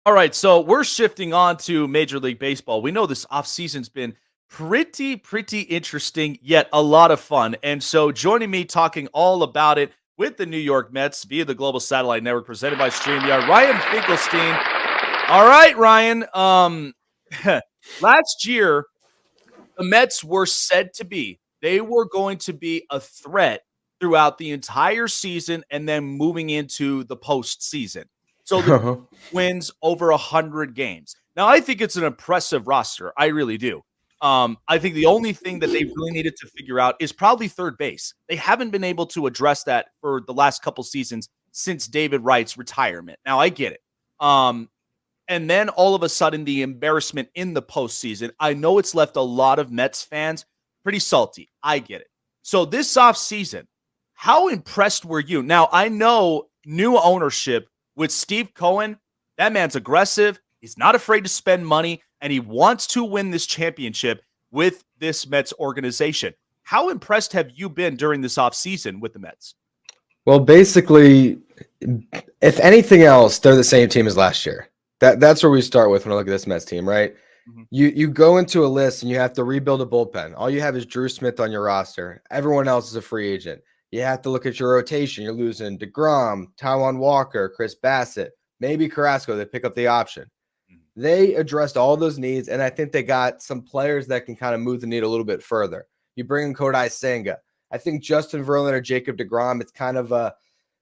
All right, so we're shifting on to Major League Baseball. We know this offseason's been pretty interesting, yet a lot of fun. And so joining me talking all about it with the New York Mets via the Global Satellite Network presented by StreamYard, Ryan Finkelstein. All right, Ryan. Last year, the Mets were said to be, they were going to be a threat throughout the entire season and then moving into the postseason. So the wins over 100 games. Now, I think it's an impressive roster. I really do. I think the only thing that they really needed to figure out is probably third base. They haven't been able to address that for the last couple seasons since David Wright's retirement. Now, I get it. And then all of a sudden, the embarrassment in the postseason. I know it's left a lot of Mets fans pretty salty. I get it. So this offseason, how impressed were you? Now, I know new ownership with Steve Cohen, that man's aggressive. He's not afraid to spend money, and he wants to win this championship with this Mets organization. How impressed have you been during this offseason with the Mets? Well, basically, if anything else, they're the same team as last year. That's where we start with when I look at this Mets team, right? Mm-hmm. You go into a list and you have to rebuild a bullpen. All you have is Drew Smith on your roster. Everyone else is a free agent. You have to look at your rotation. You're losing DeGrom, Taijuan Walker, Chris Bassett, maybe Carrasco. They pick up the option. Mm-hmm. They addressed all those needs, and I think they got some players that can kind of move the needle a little bit further. You bring in Kodai Senga. I think Justin Verlander, Jacob DeGrom, it's kind of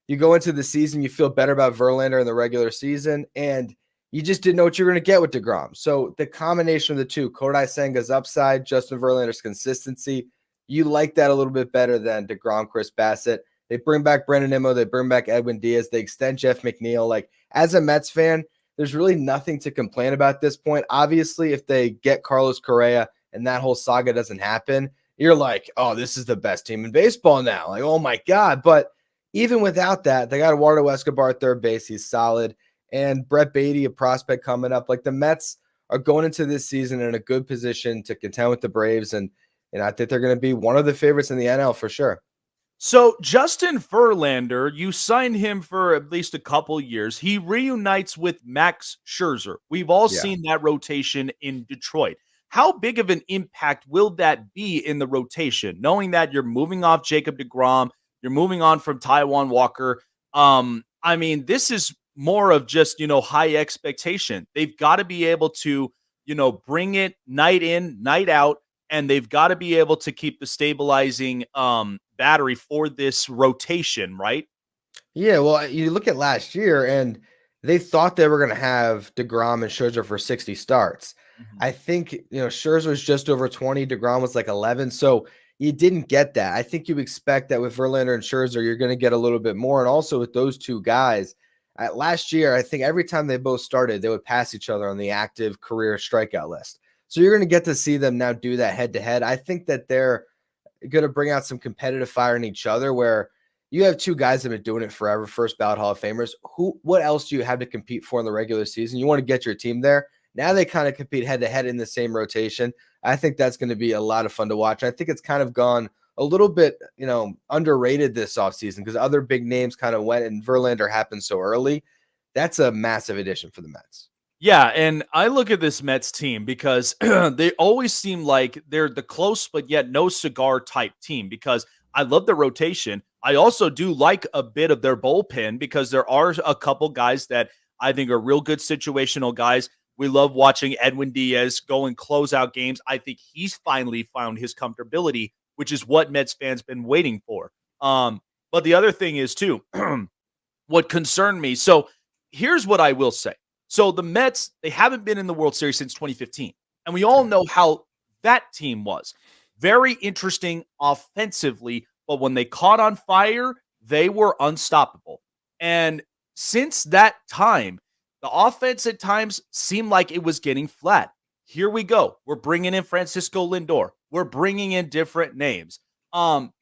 you go into the season, you feel better about Verlander in the regular season, and you just didn't know what you were going to get with DeGrom. So the combination of the two, Kodai Senga's upside, Justin Verlander's consistency, you like that a little bit better than DeGrom, Chris Bassett. They bring back Brendan Nimmo. They bring back Edwin Diaz. They extend Jeff McNeil. Like, as a Mets fan, there's really nothing to complain about at this point. Obviously, if they get Carlos Correa and that whole saga doesn't happen, you're like, oh, this is the best team in baseball now. Like, oh, my God. But even without that, they got Eduardo Escobar at third base. He's solid. And Brett Beatty, a prospect coming up. Like, the Mets are going into this season in a good position to contend with the Braves. And I think they're going to be one of the favorites in the NL for sure. So Justin Verlander, you signed him for at least a couple years. He reunites with Max Scherzer. We've all seen that rotation in Detroit. How big of an impact will that be in the rotation, knowing that you're moving off Jacob DeGrom, you're moving on from Taijuan Walker? I mean, this is more of just, high expectation. They've got to be able to, bring it night in, night out, and they've got to be able to keep the stabilizing battery for this rotation, right? Yeah, well, you look at last year, and they thought they were going to have DeGrom and Scherzer for 60 starts. Mm-hmm. I think, Scherzer was just over 20. DeGrom was like 11. So you didn't get that. I think you expect that with Verlander and Scherzer, you're going to get a little bit more. And also with those two guys, last year, I think every time they both started, they would pass each other on the active career strikeout list. So you're going to get to see them now do that head-to-head. I think that they're going to bring out some competitive fire in each other where you have two guys that have been doing it forever, first ballot Hall of Famers. What else do you have to compete for in the regular season? You want to get your team there. Now they kind of compete head-to-head in the same rotation. I think that's going to be a lot of fun to watch. I think it's kind of gone a little bit, underrated this offseason because other big names kind of went and Verlander happened so early. That's a massive addition for the Mets. Yeah, and I look at this Mets team because they always seem like they're the close but yet no cigar type team because I love their rotation. I also do like a bit of their bullpen because there are a couple guys that I think are real good situational guys. We love watching Edwin Diaz go and close out games. I think he's finally found his comfortability, which is what Mets fans been waiting for. But the other thing is, too, what concerned me. So here's what I will say. So the Mets, they haven't been in the World Series since 2015. And we all know how that team was. Very interesting offensively, but when they caught on fire, they were unstoppable. And since that time, the offense at times seemed like it was getting flat. Here we go. We're bringing in Francisco Lindor. We're bringing in different names. What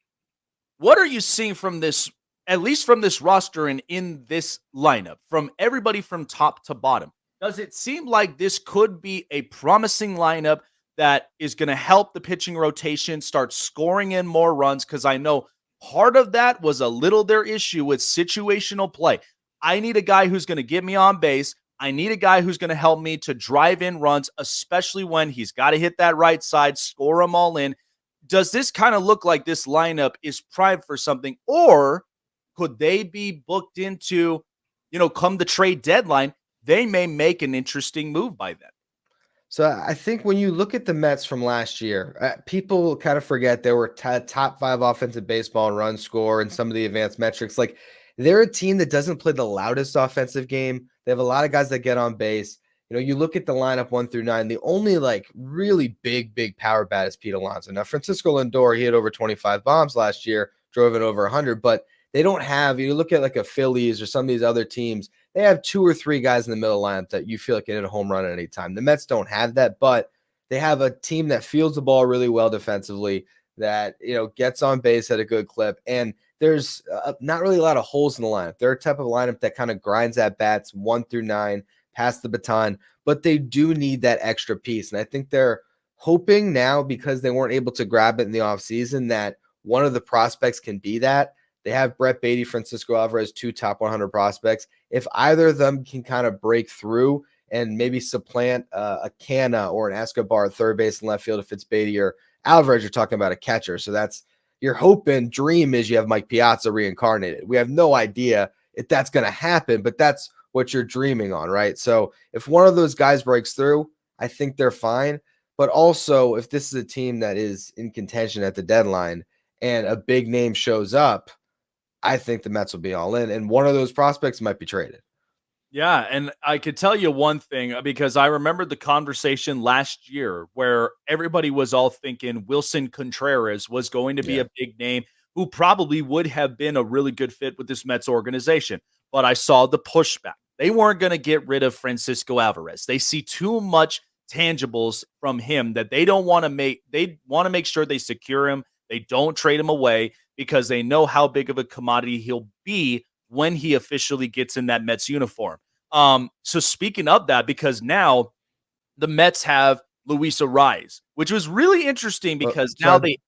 are you seeing from this, at least from this roster and in this lineup, from everybody from top to bottom? Does it seem like this could be a promising lineup that is going to help the pitching rotation start scoring in more runs? Because I know part of that was a little their issue with situational play. I need a guy who's going to get me on base, I need a guy who's going to help me to drive in runs, especially when he's got to hit that right side, score them all in. Does this kind of look like this lineup is primed for something, or could they be booked into, come the trade deadline, they may make an interesting move by then? So I think when you look at the Mets from last year, people kind of forget they were top 5 offensive baseball and run score and some of the advanced metrics. Like they're a team that doesn't play the loudest offensive game. They have a lot of guys that get on base. You look at the lineup 1 through 9. The only like really big power bat is Pete Alonso. Now Francisco Lindor, he had over 25 bombs last year, drove it over 100, but they don't have. You look at like a Phillies or some of these other teams. They have 2 or 3 guys in the middle lineup that you feel like can hit a home run at any time. The Mets don't have that, but they have a team that fields the ball really well defensively, that gets on base at a good clip, and there's not really a lot of holes in the lineup. They're a type of lineup that kind of grinds at bats 1 through 9, pass the baton, but they do need that extra piece, and I think they're hoping now, because they weren't able to grab it in the offseason, that one of the prospects can be that. They have Brett Beatty, Francisco Alvarez, 2 top 100 prospects. If either of them can kind of break through and maybe supplant a Canna or an Escobar at third base and left field, if it's Beatty or Alvarez, you're talking about a catcher. So that's your hope and dream, is you have Mike Piazza reincarnated. We have no idea if that's going to happen, but that's what you're dreaming on, right? So if one of those guys breaks through, I think they're fine. But also, if this is a team that is in contention at the deadline and a big name shows up, I think the Mets will be all in, and one of those prospects might be traded. Yeah, and I could tell you one thing, because I remember the conversation last year where everybody was all thinking Wilson Contreras was going to be Yeah. a big name who probably would have been a really good fit with this Mets organization. But I saw the pushback. They weren't going to get rid of Francisco Alvarez. They see too much tangibles from him that they don't want to make. They want to make sure they secure him. They don't trade him away, because they know how big of a commodity he'll be when he officially gets in that Mets uniform. So speaking of that, because now the Mets have Luis Ariz, which was really interesting because now So they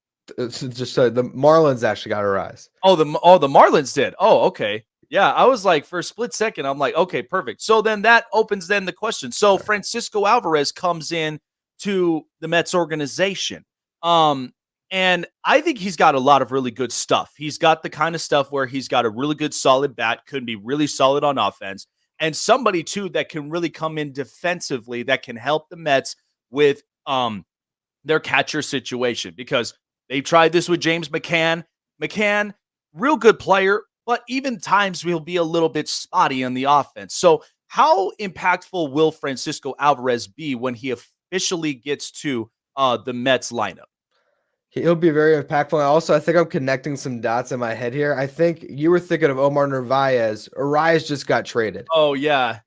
just so the Marlins actually got a rise. the Marlins did. Oh, okay. Yeah, I was like, for a split second, I'm like, okay, perfect. So then that opens then the question. So Sure. Francisco Alvarez comes in to the Mets organization. Um, and I think he's got a lot of really good stuff. He's got the kind of stuff where he's got a really good solid bat, could be really solid on offense, and somebody too that can really come in defensively that can help the Mets with their catcher situation, because they tried this with James McCann. McCann, real good player, but even times will be a little bit spotty on the offense. So, how impactful will Francisco Alvarez be when he officially gets to the Mets lineup? He'll be very impactful. Also, I think I'm connecting some dots in my head here. I think you were thinking of Omar Narvaez. Arias just got traded. Oh yeah,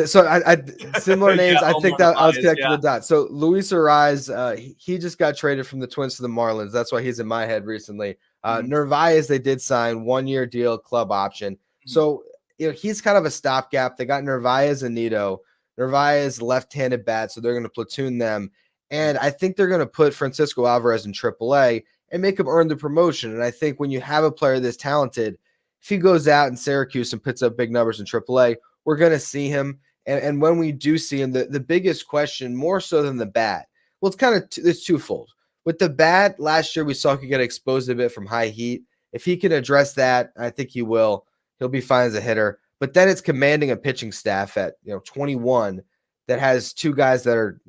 So I similar yeah, names. I think Omar that I was Narvaez, connecting yeah. the dots. So Luis Ariz, he just got traded from the Twins to the Marlins. That's why he's in my head recently. Mhm, Narvaez, they did sign 1-year deal, club option. mhm, So he's kind of a stopgap. They got Narvaez and Nito. Narvaez left-handed bat, so they're going to platoon them. mhm. And I think they're going to put Francisco Alvarez in AAA and make him earn the promotion. And I think when you have a player this talented, if he goes out in Syracuse and puts up big numbers in AAA, we're going to see him. And when we do see him, the biggest question, more so than the bat, well, it's kind of it's twofold. With the bat, last year we saw he could get exposed a bit from high heat. If he can address that, I think he will. He'll be fine as a hitter. But then it's commanding a pitching staff at 21 that has 2 guys that are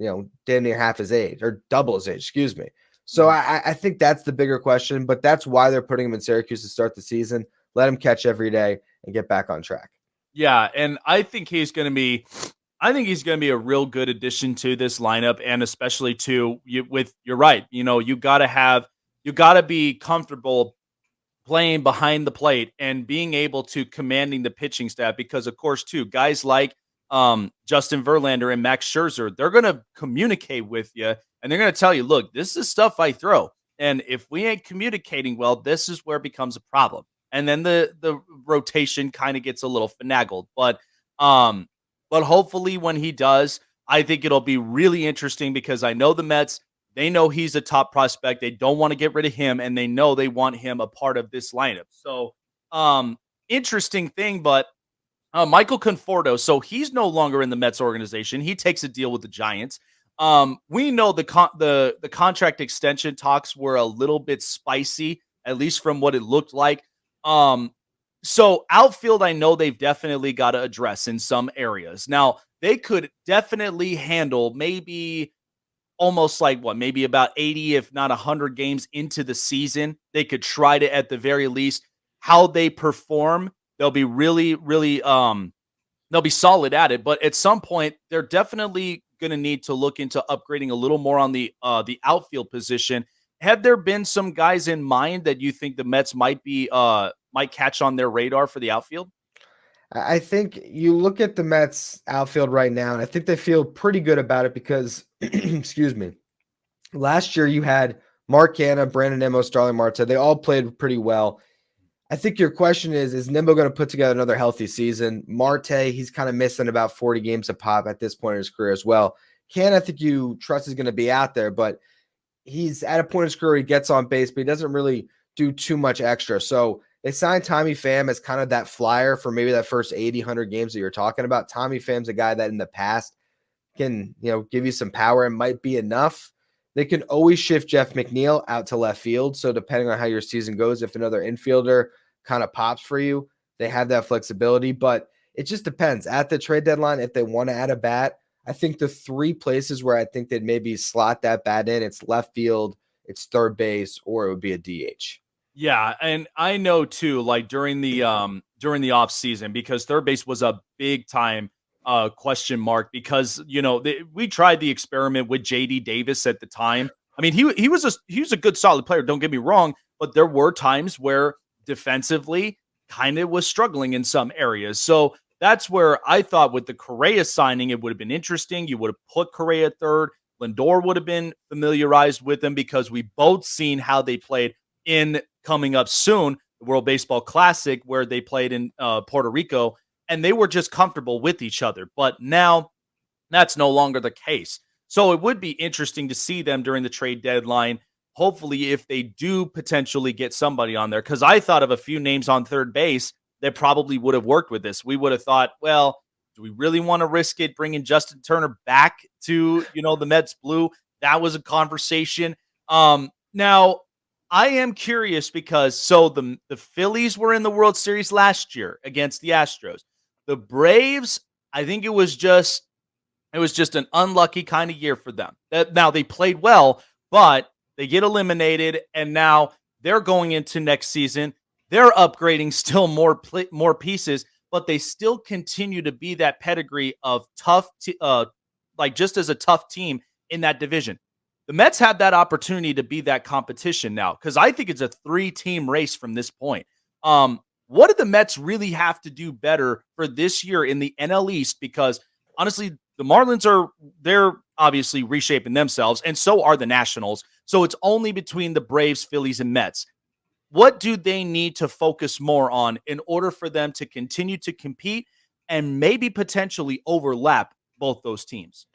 damn near half his age, or double his age, excuse me. So Mhm. I think that's the bigger question. But that's why they're putting him in Syracuse to start the season. Let him catch every day and get back on track. Yeah, and I think he's going to be a real good addition to this lineup, and especially to you with you're right. You got to be comfortable playing behind the plate and being able to commanding the pitching staff, because of course too, guys like Justin Verlander and Max Scherzer, they're going to communicate with you, and they're going to tell you, look, this is stuff I throw, and if we ain't communicating well, this is where it becomes a problem. And then the rotation kind of gets a little finagled, um but hopefully when he does, I think it'll be really interesting, because I know the Mets, they know he's a top prospect. They don't want to get rid of him, and they know they want him a part of this lineup. So, interesting thing, but Michael Conforto. So he's no longer in the Mets organization. He takes a deal with the Giants. We know the contract extension talks were a little bit spicy, at least from what it looked like. Um, so outfield, I know they've definitely got to address in some areas. Now they could definitely handle maybe almost like what, maybe about 80, if not 100 games into the season. They could try to, at the very least, how they perform. They'll be really, they'll be solid at it. But at some point, they're definitely going to need to look into upgrading a little more on the outfield position. Have there been some guys in mind that you think the Mets might catch on their radar for the outfield? I think you look at the Mets outfield right now, and I think they feel pretty good about it because, excuse me, last year you had Mark Canha, Brandon Nimmo, Starling Marte. They all played pretty well. I think your question is Nimmo going to put together another healthy season? Marte, he's kind of missing about 40 games a pop at this point in his career as well. I think you trust is going to be out there, but he's at a point in his career he gets on base, but he doesn't really do too much extra. So they signed Tommy Pham as kind of that flyer for maybe that first 80, 100 games that you're talking about. Tommy Pham's a guy that in the past can, give you some power and might be enough. They can always shift Jeff McNeil out to left field. So depending on how your season goes, if another infielder kind of pops for you, they have that flexibility. But it just depends. At the trade deadline, if they want to add a bat, I think the three places where I think they'd maybe slot that bat in, it's left field, it's third base, or it would be a DH. Yeah, and I know too, like during the off season, because third base was a big time question mark because we tried the experiment with JD Davis at the time. I mean, he was a good solid player, don't get me wrong, but there were times where defensively kind of was struggling in some areas. So that's where I thought with the Correa signing, it would have been interesting. You would have put Correa third. Lindor would have been familiarized with him because we both seen how they played in coming up soon, the World Baseball Classic, where they played in Puerto Rico, and they were just comfortable with each other. But now that's no longer the case. So it would be interesting to see them during the trade deadline. Hopefully, if they do potentially get somebody on there, because I thought of a few names on third base that probably would have worked with this. We would have thought, well, do we really want to risk it bringing Justin Turner back to the Mets blue? That was a conversation. Now I am curious because the Phillies were in the World Series last year against the Astros. The Braves, I think it was just an unlucky kind of year for them. Now they played well, but they get eliminated, and now they're going into next season. They're upgrading still more pieces, but they still continue to be that pedigree of tough, like just as a tough team in that division. The Mets have that opportunity to be that competition now because I think it's a 3-team race from this point. What do the Mets really have to do better for this year in the NL East? Because honestly, the Marlins they're obviously reshaping themselves, and so are the Nationals. So it's only between the Braves, Phillies, and Mets. What do they need to focus more on in order for them to continue to compete and maybe potentially overlap both those teams?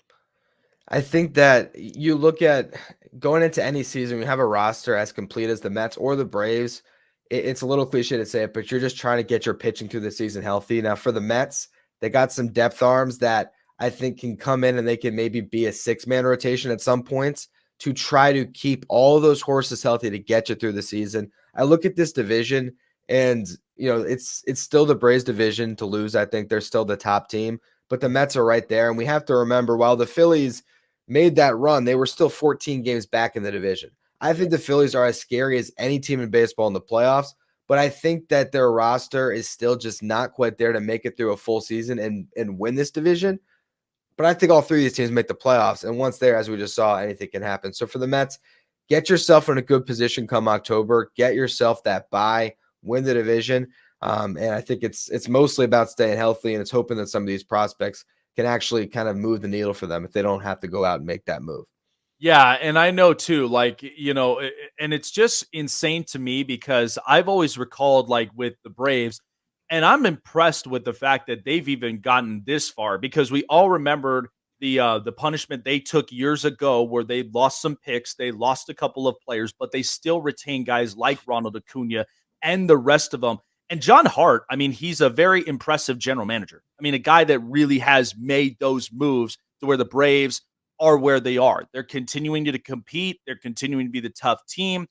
I think that you look at going into any season, we have a roster as complete as the Mets or the Braves. It's a little cliche to say it, but you're just trying to get your pitching through the season healthy. Now, for the Mets, they got some depth arms that I think can come in and they can maybe be a 6-man rotation at some points to try to keep all of those horses healthy to get you through the season. I look at this division and, it's still the Braves division to lose. I think they're still the top team, but the Mets are right there. And we have to remember, while the Phillies made that run, they were still 14 games back in the division. I think the Phillies are as scary as any team in baseball in the playoffs, but I think that their roster is still just not quite there to make it through a full season and win this division. But I think all three of these teams make the playoffs, and once there, as we just saw, anything can happen. So for the Mets, get yourself in a good position come October, get yourself that bye, win the division, and I think it's mostly about staying healthy, and it's hoping that some of these prospects can actually kind of move the needle for them if they don't have to go out and make that move. Yeah, and I know too, like, and it's just insane to me because I've always recalled, like, with the Braves, and I'm impressed with the fact that they've even gotten this far because we all remembered the punishment they took years ago where they lost some picks, they lost a couple of players, but they still retained guys like Ronald Acuna and the rest of them. And John Hart, I mean, he's a very impressive general manager. I mean, a guy that really has made those moves to where the Braves are where they are. They're continuing to compete. They're continuing to be the tough team.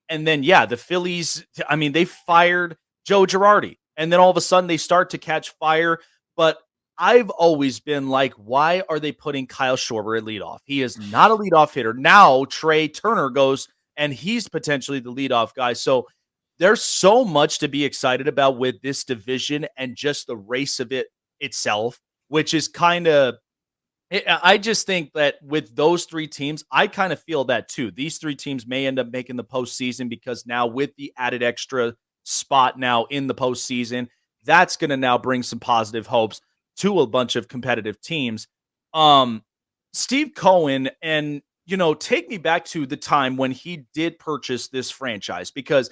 And then, yeah, the Phillies, I mean, they fired Joe Girardi. And then all of a sudden they start to catch fire. But I've always been like, why are they putting Kyle Schwarber at leadoff? He is not a leadoff hitter. Now Trey Turner goes and he's potentially the leadoff guy. So there's so much to be excited about with this division and just the race of it itself, which is kind of I just think that with those three teams, I kind of feel that too. These three teams may end up making the postseason because now with the added extra spot now in the postseason, that's going to now bring some positive hopes to a bunch of competitive teams. Um, Steve Cohen, and take me back to the time when he did purchase this franchise because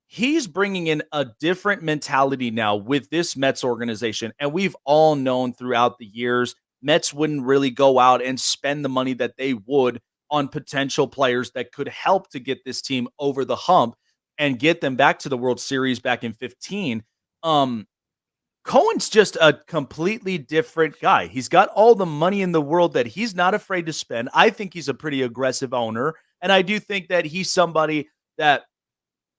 he's bringing in a different mentality now with this Mets organization, and we've all known throughout the years Mets wouldn't really go out and spend the money that they would on potential players that could help to get this team over the hump and get them back to the World Series back in 15. Um, Cohen's just a completely different guy. He's got all the money in the world that he's not afraid to spend. I think he's a pretty aggressive owner. And I do think that he's somebody that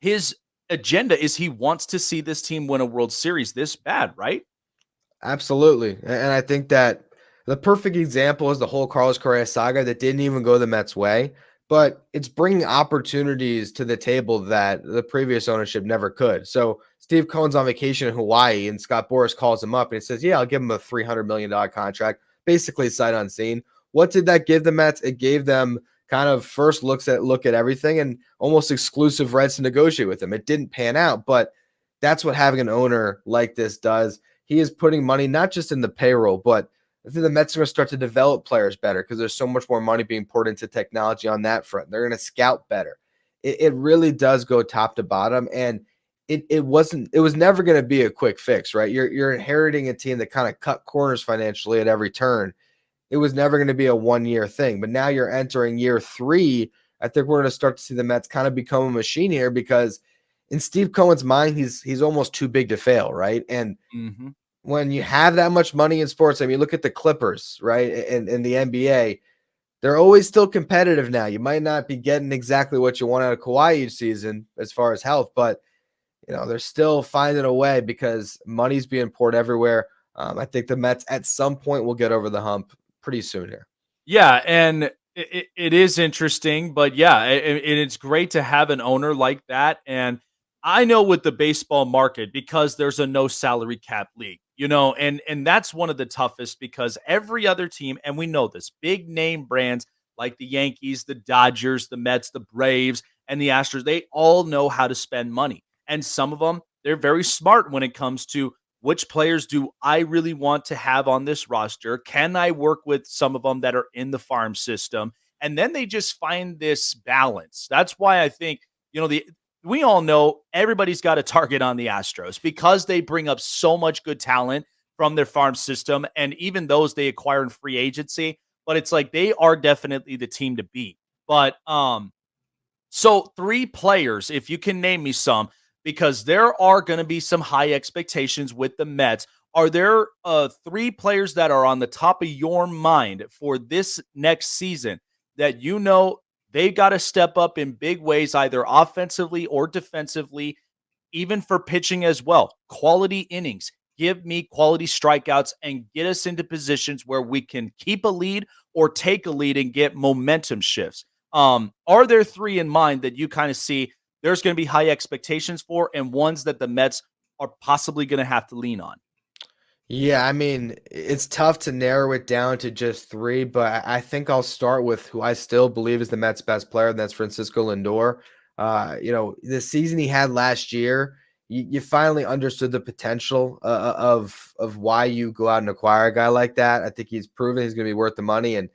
his agenda is he wants to see this team win a World Series this bad, right? Absolutely. And I think that the perfect example is the whole Carlos Correa saga that didn't even go the Mets' way, but it's bringing opportunities to the table that the previous ownership never could. So Steve Cohen's on vacation in Hawaii, and Scott Boras calls him up and he says, yeah, I'll give him a $300 million contract, basically sight unseen. What did that give the Mets? It gave them kind of first look at everything and almost exclusive rights to negotiate with him. It didn't pan out, but that's what having an owner like this does. He is putting money not just in the payroll, but I think the Mets are going to start to develop players better because there's so much more money being poured into technology on that front. They're going to scout better. It really does go top to bottom, and it was never going to be a quick fix, right? You're inheriting a team that kind of cut corners financially at every turn. It was never going to be a 1-year thing, but now you're entering year 3. I think we're going to start to see the Mets kind of become a machine here because in Steve Cohen's mind, he's almost too big to fail, right? And when you have that much money in sports, I mean, look at the Clippers, right? In the NBA, they're always still competitive now. You might not be getting exactly what you want out of Kawhi each season as far as health, but they're still finding a way because money's being poured everywhere. I think the Mets at some point will get over the hump pretty soon here. Yeah, and it is interesting, but yeah, it's great to have an owner like that. And I know with the baseball market, because there's a no salary cap league, and that's one of the toughest because every other team, and we know this, big name brands like the Yankees, the Dodgers, the Mets, the Braves, and the Astros, they all know how to spend money. And some of them, they're very smart when it comes to which players do I really want to have on this roster? Can I work with some of them that are in the farm system? And then they just find this balance. That's why I think, we all know everybody's got a target on the Astros because they bring up so much good talent from their farm system. And even those they acquire in free agency, but it's like they are definitely the team to beat. But so 3 players, if you can name me some, because there are going to be some high expectations with the Mets. Are there 3 players that are on the top of your mind for this next season that they got to step up in big ways, either offensively or defensively, even for pitching as well? Quality innings, give me quality strikeouts, and get us into positions where we can keep a lead or take a lead and get momentum shifts. Are there 3 in mind that you kind of see there's going to be high expectations for and ones that the Mets are possibly going to have to lean on? Yeah, I mean, it's tough to narrow it down to just 3, but I think I'll start with who I still believe is the Mets' best player, and that's Francisco Lindor. The season he had last year, you finally understood the potential of why you go out and acquire a guy like that. I think he's proven he's going to be worth the money, and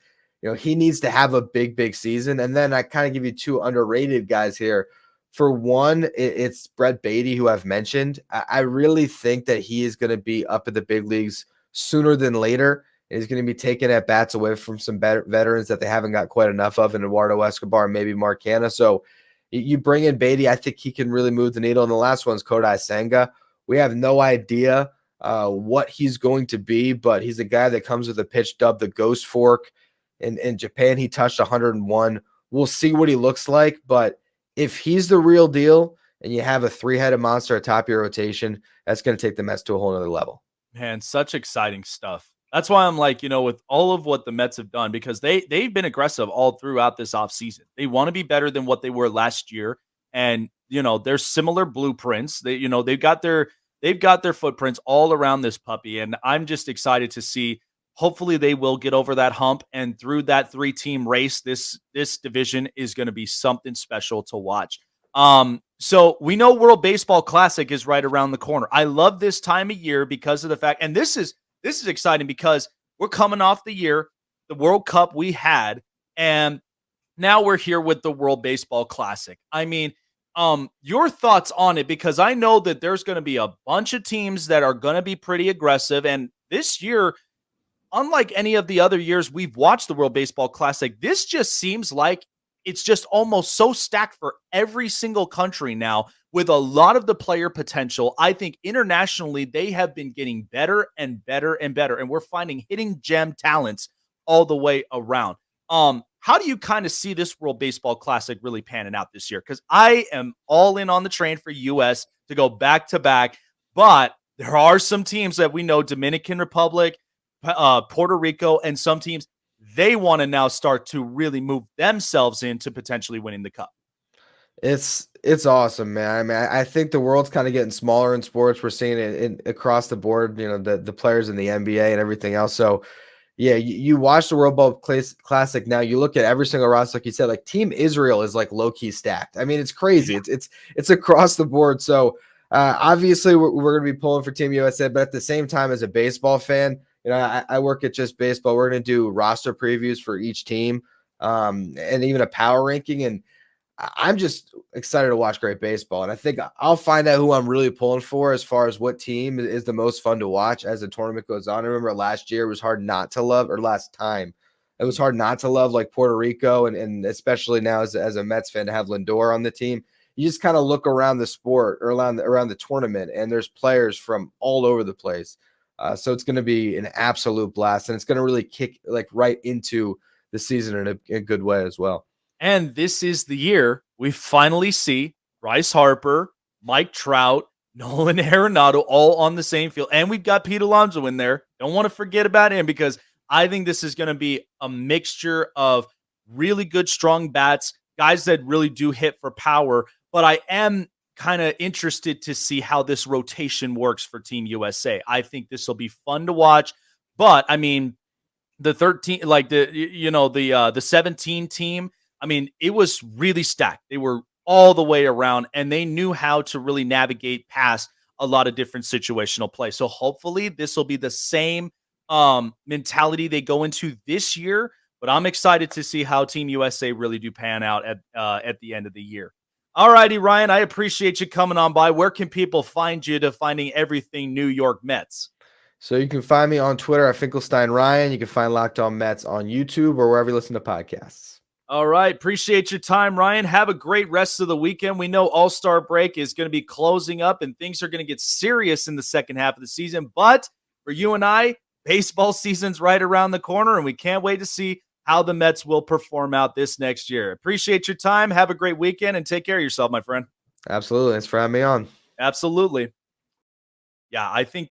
he needs to have a big season. And then I kind of give you 2 underrated guys here. For one, it's Brett Beatty, who I've mentioned. I really think that he is going to be up at the big leagues sooner than later. He's going to be taking at bats away from some veterans that they haven't got quite enough of in Eduardo Escobar and maybe Mark Canha. So you bring in Beatty, I think he can really move the needle. And the last one's Kodai Senga. We have no idea what he's going to be, but he's a guy that comes with a pitch dubbed the Ghost Fork. In Japan, he touched 101. We'll see what he looks like, but if he's the real deal and you have a three-headed monster atop your rotation, that's going to take the Mets to a whole nother level. Man, such exciting stuff. That's why I'm like, with all of what the Mets have done, because they've been aggressive all throughout this offseason. They want to be better than what they were last year. And, there's similar blueprints. They've got their footprints all around this puppy. And I'm just excited to see. Hopefully they will get over that hump. And through that 3-team race, this division is going to be something special to watch. So we know World Baseball Classic is right around the corner. I love this time of year because of the fact, and this is exciting because we're coming off the World Cup we had, and now we're here with the World Baseball Classic. I mean, your thoughts on it, because I know that there's going to be a bunch of teams that are going to be pretty aggressive, and this year, unlike any of the other years we've watched the World Baseball Classic, this just seems like it's just almost so stacked for every single country now with a lot of the player potential. I think internationally, they have been getting better and better and better, and we're finding hitting gem talents all the way around. How do you kind of see this World Baseball Classic really panning out this year? Because I am all in on the train for U.S. to go back to back, but there are some teams that we know, Dominican Republic, Puerto Rico, and some teams, they want to now start to really move themselves into potentially winning the cup. It's awesome, man. I mean, I think the world's kind of getting smaller in sports. We're seeing it across the board, the players in the NBA and everything else. So, yeah, you watch the World Ball Classic now. You look at every single roster, like you said, like Team Israel is like low key stacked. I mean, it's crazy. Yeah. It's across the board. So, obviously, we're going to be pulling for Team USA, but at the same time, as a baseball fan, I work at Just Baseball. We're going to do roster previews for each team, and even a power ranking. And I'm just excited to watch great baseball. And I think I'll find out who I'm really pulling for as far as what team is the most fun to watch as the tournament goes on. I remember last year it was hard not to love, or last time it was hard not to love, like Puerto Rico. And especially now as a Mets fan to have Lindor on the team. You just kind of look around the sport or around the tournament, and there's players from all over the place. So it's going to be an absolute blast, and it's going to really kick like right into the season in a good way as well. And this is the year we finally see Bryce Harper, Mike Trout, Nolan Arenado all on the same field. And we've got Pete Alonso in there. Don't want to forget about him, because I think this is going to be a mixture of really good, strong bats, guys that really do hit for power. But I am kind of interested to see how this rotation works for Team USA. I think this will be fun to watch. But I mean, the 13, like the 17 team, I mean, it was really stacked. They were all the way around, and they knew how to really navigate past a lot of different situational play. So hopefully this will be the same mentality they go into this year. But I'm excited to see how Team USA really do pan out at the end of the year. All righty, Ryan, I appreciate you coming on by. Where can people find you to finding everything New York Mets? So you can find me on Twitter at Finkelstein Ryan. You can find Locked On Mets on YouTube or wherever you listen to podcasts. All right. Appreciate your time, Ryan. Have a great rest of the weekend. We know All-Star break is going to be closing up and things are going to get serious in the second half of the season. But for you and I, baseball season's right around the corner, and we can't wait to see how the Mets will perform out this next year. Appreciate your time. Have a great weekend and take care of yourself, my friend. Absolutely. Thanks for having me on. Absolutely. Yeah, I think